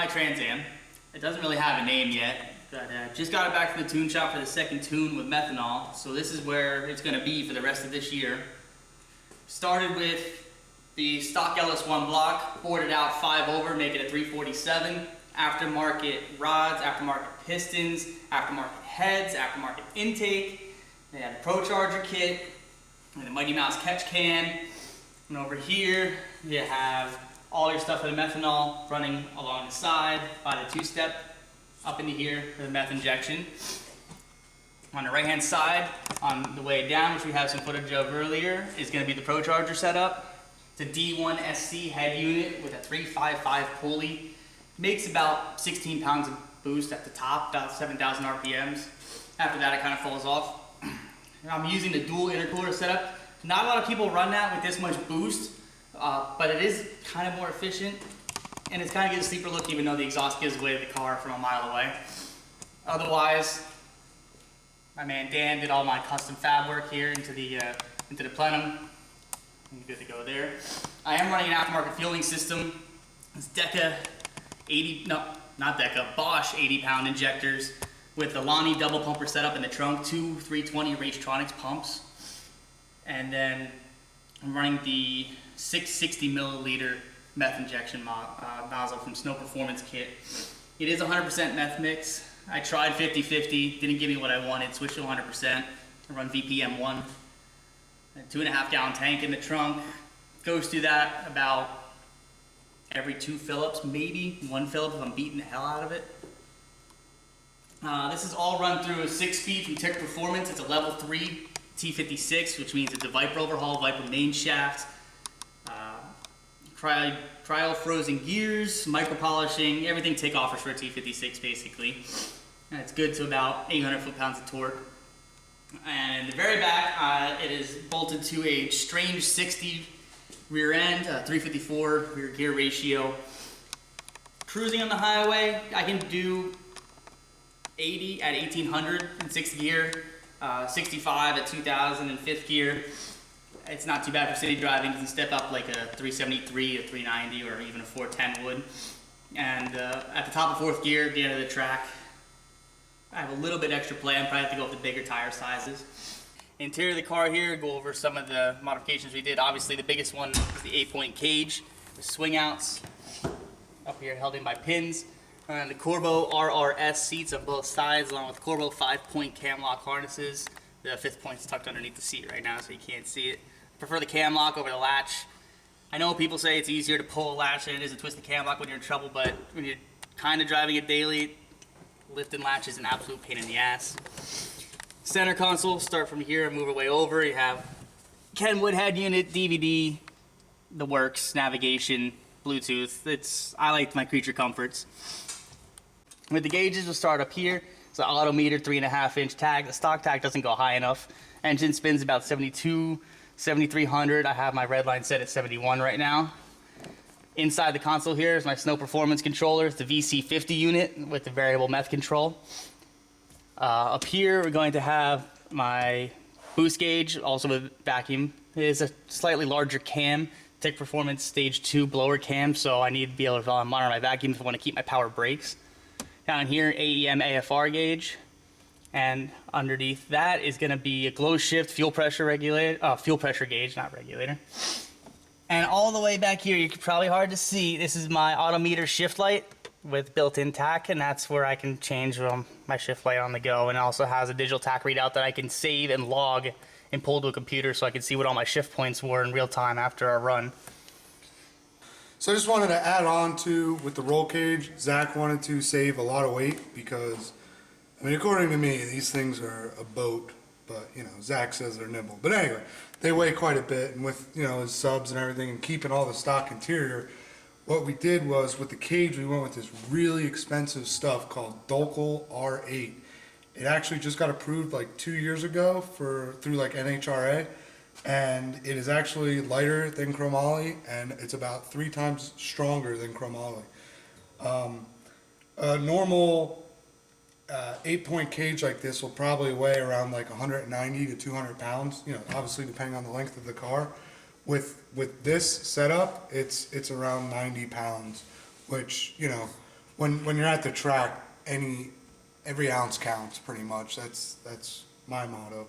my Trans Am. It doesn't really have a name yet, but just got it back from the tune shop for the second tune with methanol. So this is where it's going to be for the rest of this year. Started with the stock LS1 block, bored it out 5 over, make it a 347. Aftermarket rods, aftermarket pistons, aftermarket heads, aftermarket intake. They had a Procharger kit and a Mighty Mouse catch can. And over here you have all your stuff for the methanol running along the side by the 2-step up into here for the meth injection. On the right hand side, on the way down, which we have some footage of earlier, is going to be the Procharger Setup. It's a D1 SC head unit with a 355 pulley. Makes about 16 pounds of boost at the top, about 7,000 RPMs. After that, it kind of falls off. I'm using the dual intercooler setup. Not a lot of people run that with this much boost, but it is kind of more efficient, and it's kind of gives a sleeper look even though the exhaust gives away the car from a mile away. Otherwise, my man Dan did all my custom fab work here into the plenum. I'm good to go there. I am running an aftermarket fueling system. It's Bosch 80-pound injectors with the Lonnie double pumper setup in the trunk, 2 320 Racetronics pumps. And then I'm running the 660 milliliter meth injection nozzle from Snow Performance Kit. It is 100% meth mix. I tried 50-50, didn't give me what I wanted, switched to 100%. I run VPM1. A 2.5 gallon tank in the trunk. Goes through that about every 2 fill-ups, maybe 1 fill-up if I'm beating the hell out of it. This is all run through a 6-speed from Tech Performance. It's a level 3 T56, which means it's a Viper overhaul, Viper main shaft, cryo frozen gears, micro polishing, everything Tech offers for a T56 basically. And it's good to about 800 foot-pounds of torque. And in the very back, it is bolted to a strange 60 rear end, 354 rear gear ratio. Cruising on the highway, I can do 80 at 1800 in 6th gear, 65 at 2000 in 5th gear. It's not too bad for city driving. You can step up like a 373, a 390, or even a 410 would. And at the top of 4th gear, at the end of the track, I have a little bit extra play. I'm probably have to go with the bigger tire sizes. Interior of the car here, go over some of the modifications we did. Obviously the biggest one is the 8-point cage, the swing outs up here held in by pins, and the Corbeau RRS seats on both sides, along with Corbeau 5-point cam lock harnesses. The 5th point's tucked underneath the seat right now, so you can't see it. I prefer the cam lock over the latch. I know people say it's easier to pull a latch than it is to twist the cam lock when you're in trouble, but when you're kind of driving it daily, lifting latch is an absolute pain in the ass. Center console, start from here and move our way over. You have Kenwood head unit, DVD, the works, navigation, Bluetooth. I like my creature comforts. With the gauges, we'll start up here. It's an auto meter, 3.5-inch tag. The stock tag doesn't go high enough. Engine spins about 72, 7300. I have my red line set at 71 right now. Inside the console here is my Snow Performance controller. It's the VC50 unit with the variable meth control. Up here we're going to have my boost gauge, also with vacuum. It is a slightly larger cam, Tech Performance Stage 2 blower cam, so I need to be able to monitor my vacuum if I want to keep my power brakes. Down here, AEM AFR gauge, and underneath that is going to be a glow shift fuel pressure regulator, fuel pressure gauge, not regulator. And all the way back here, you're probably hard to see, this is my autometer shift light with built-in tach, and that's where I can change my shift light on the go. And it also has a digital tach readout that I can save and log and pull to a computer so I can see what all my shift points were in real time after our run. So I just wanted to add on to, with the roll cage, Zach wanted to save a lot of weight because, I mean, according to me, these things are a boat, but, you know, Zach says they're nimble. But anyway, they weigh quite a bit, and with, you know, his subs and everything and keeping all the stock interior, what we did was, with the cage, we went with this really expensive stuff called Dolkel R8. It actually just got approved like 2 years ago through like NHRA. And it is actually lighter than chromoly, and it's about 3 times stronger than chromoly. A normal 8-point cage like this will probably weigh around like 190 to 200 pounds, you know, obviously depending on the length of the car. With this setup, it's around 90 pounds, which, you know, when you're at the track, every ounce counts pretty much. That's my motto.